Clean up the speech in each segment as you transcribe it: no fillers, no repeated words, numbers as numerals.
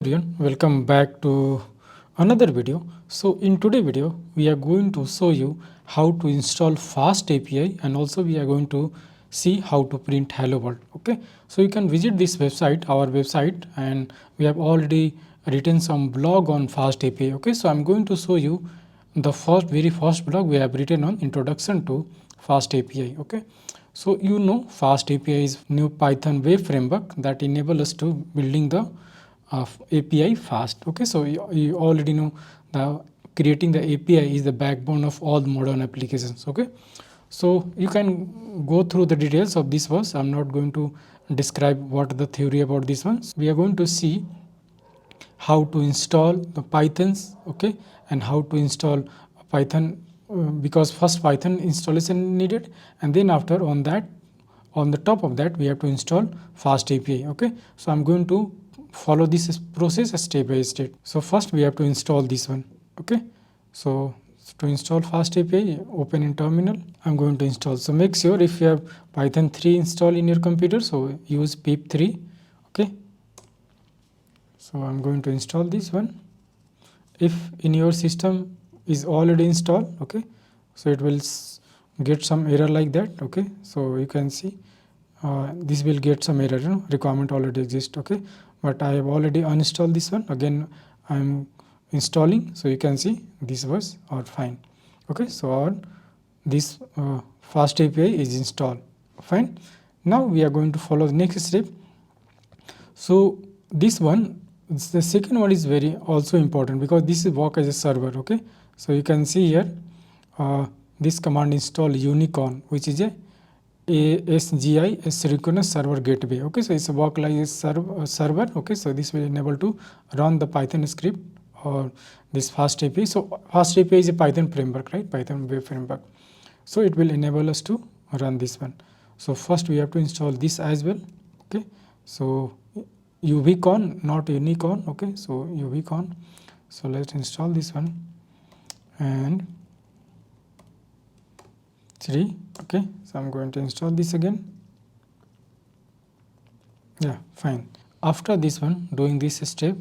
everyone, welcome back to another video. So in today's video we are going to show you how to install FastAPI, and also we are going to see how to print hello world. Okay, so you can visit this website, our website, and we have already written some blog on FastAPI. Okay, so I'm going to show you the very first blog we have written on introduction to FastAPI. Okay, so you know FastAPI is new Python web framework that enable us to building the API fast. Okay, so you already know the creating the API is the backbone of all modern applications. Okay, so you can go through the details of this verse. I'm not going to describe what the theory about this one. We are going to see how to install the Pythons, okay, and how to install Python, because first Python installation needed, and then after on the top of that we have to install FastAPI. Okay, so I'm going to follow this process step by step. So first we have to install this one. Okay, so to install FastAPI, open in terminal. I'm going to install. So make sure if you have Python 3 installed in your computer, so use pip 3. Okay, so I'm going to install this one. If in your system is already installed, okay, so it will get some error like that. Okay, so you can see this will get some error, requirement already exists. Okay, but I have already uninstalled this one. Again I'm installing, so you can see this was all fine. Okay, so our this FastAPI is installed. Fine. Now we are going to follow the next step. So this one, the second one is very also important because this is work as a server. Okay, so you can see here this command install unicorn, which is a ASGI asynchronous server gateway. Okay, so it's a work like a server. Okay, so this will enable to run the Python script or this FastAPI. So FastAPI is a Python framework, right? Python web framework. So it will enable us to run this one. So first we have to install this as well. Okay, so UVCon, not unicorn. Okay, so UVCon. So let's install this one and 3. Okay, so I'm going to install this again. Yeah, fine. After this one, doing this step,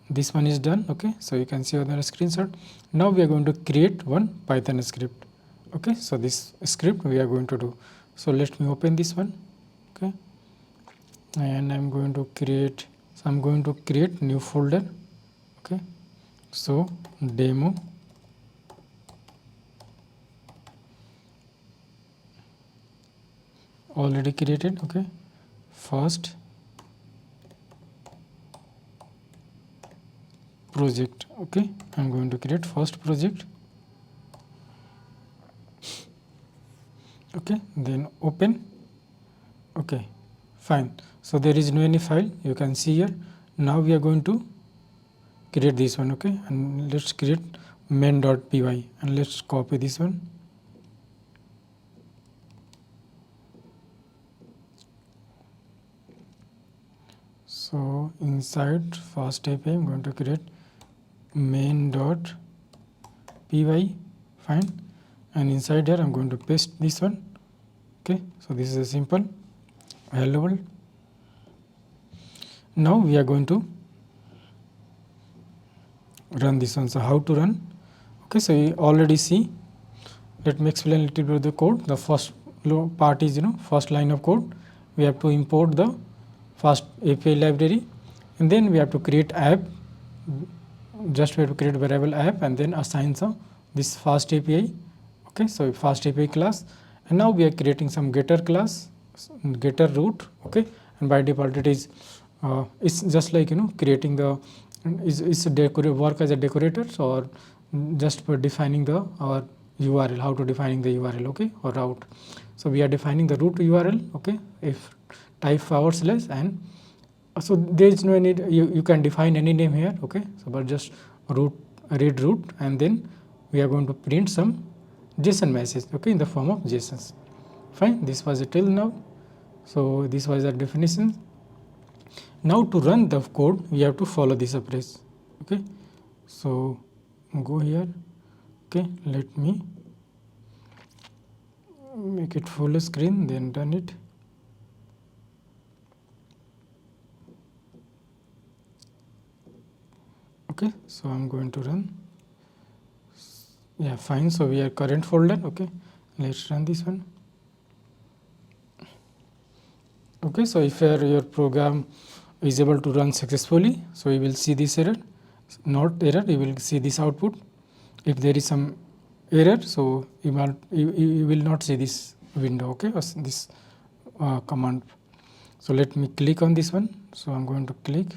this one is done. Okay, so you can see on the screenshot. Now we are going to create one Python script. Okay, so this script we are going to do. So let me open this one. Okay, and I'm going to create. So I'm going to create new folder. Okay, so demo. Already created. Okay, first project. Okay, I'm going to create first project. Okay, then open. Okay, fine. So there is no any file, you can see here. Now we are going to create this one. Okay, and let's create main.py and let's copy this one. So inside FastAPI I'm going to create main.py. Fine, and inside here I'm going to paste this one. Okay, so this is a simple hello world. Now we are going to run this one. So how to run? Okay, so you already see. Let me explain a little bit of the code. The first part is first line of code. We have to import the FastAPI library, and then we have to create app. Just we have to create variable app and then assign some this FastAPI. Okay, so FastAPI class, and now we are creating some getter class, getter root. Okay, and by default it is it's just like creating the is a work as a decorator, or just for defining the our URL, how to defining the URL. Okay, or route. So we are defining the root URL. Okay, if type / and so there is no need, you can define any name here. Okay, so but just root, read root, and then we are going to print some JSON message. Okay, in the form of JSON. Fine, this was it till now. So this was the definition. Now to run the code we have to follow this approach. Okay, so go here. Okay, let me make it full screen, then run it. Okay, so I'm going to run. Yeah, fine. So we are current folder. Okay, let's run this one. Okay, so if your program is able to run successfully, so you will see this error. Not error, you will see this output. If there is some error, so you will not see this window. Okay, or this command. So let me click on this one. So I'm going to click.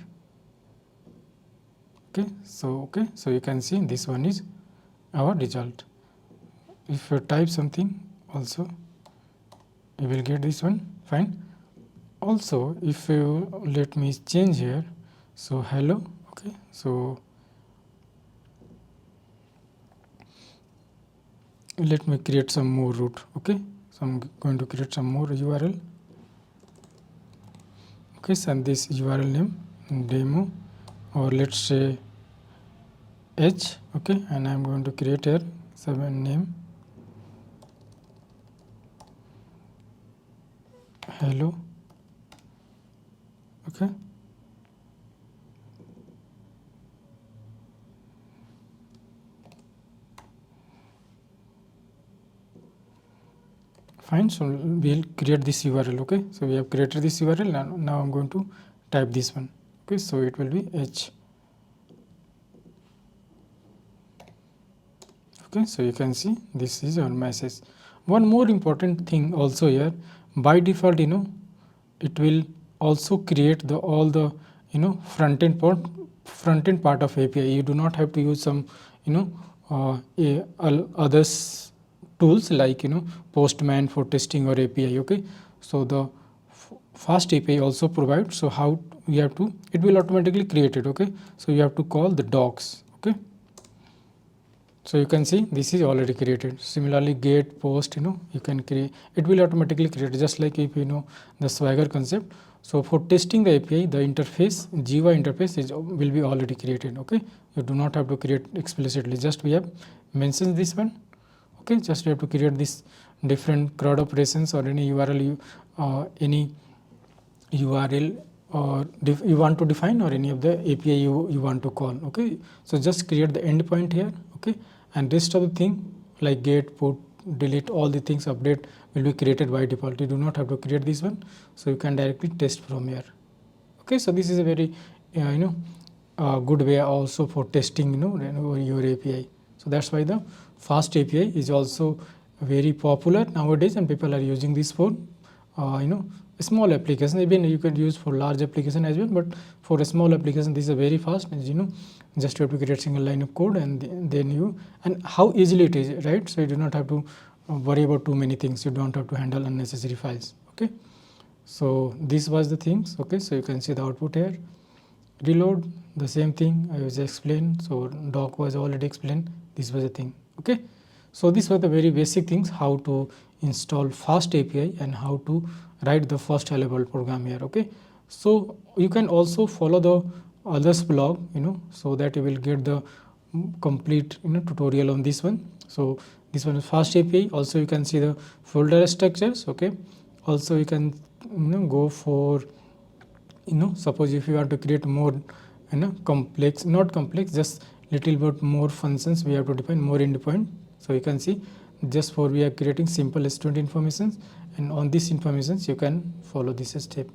Okay, so you can see this one is our result. If you type something also, you will get this one. Fine. Also, if you let me change here, so hello. Okay, so let me create some more root. Okay, so I'm going to create some more URL. Okay, so this URL name demo, or let's say h. Okay, and I'm going to create here some name hello. Okay, fine. So we'll create this URL. Okay, so we have created this URL. Now I'm going to type this one. Okay, so it will be h. Okay, so you can see this is our message. One more important thing also here, by default, it will also create the all the front end part of API. You do not have to use some others tools like Postman for testing or API. Okay, so the FastAPI also provides. So how we have to, it will automatically create it. Okay, so you have to call the docs. Okay, so you can see this is already created. Similarly, get, post, you can create, it will automatically create, just like if you know the Swagger concept. So for testing the API, the interface, GUI interface will be already created. Okay, you do not have to create explicitly, just we have mentioned this one. Okay, just you have to create this different CRUD operations or any URL, any URL or you want to define, or any of the API you want to call. Okay, so just create the endpoint here. Okay, and rest of the thing like get, put, delete, all the things, update will be created by default. You do not have to create this one, so you can directly test from here. Okay, so this is a very good way also for testing your API. So that's why the fast API is also very popular nowadays, and people are using this for small application. Even you can use for large application as well, but for a small application this is a very fast, as just you have to create single line of code, and then you, and how easily it is, right? So you do not have to worry about too many things. You don't have to handle unnecessary files. Okay, so this was the things. Okay, so you can see the output here. Reload, the same thing I was explained. So doc was already explained. This was the thing. Okay, so these were the very basic things, how to install fast API and how to write the first hello world program here. Okay, so you can also follow the others blog, so that you will get the complete tutorial on this one. So this one is fast API. Also you can see the folder structures. Okay, also you can go for suppose if you want to create more complex, not complex, just little bit more functions, we have to define more endpoint. So you can see just for we are creating simple student information, and on this informations you can follow this step.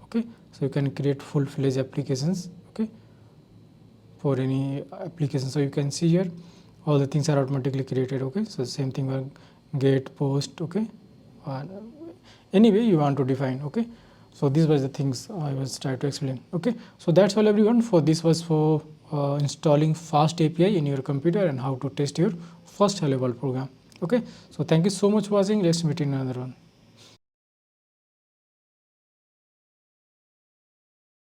Okay, so you can create full-fledged applications. Okay, for any application. So you can see here all the things are automatically created. Okay, so same thing will get, post. Okay, anyway you want to define. Okay, so these were the things I was trying to explain. Okay, so that's all everyone. For this was for installing fast API in your computer and how to test your first hello world program. Okay, so thank you so much for watching. Let's meet in another one.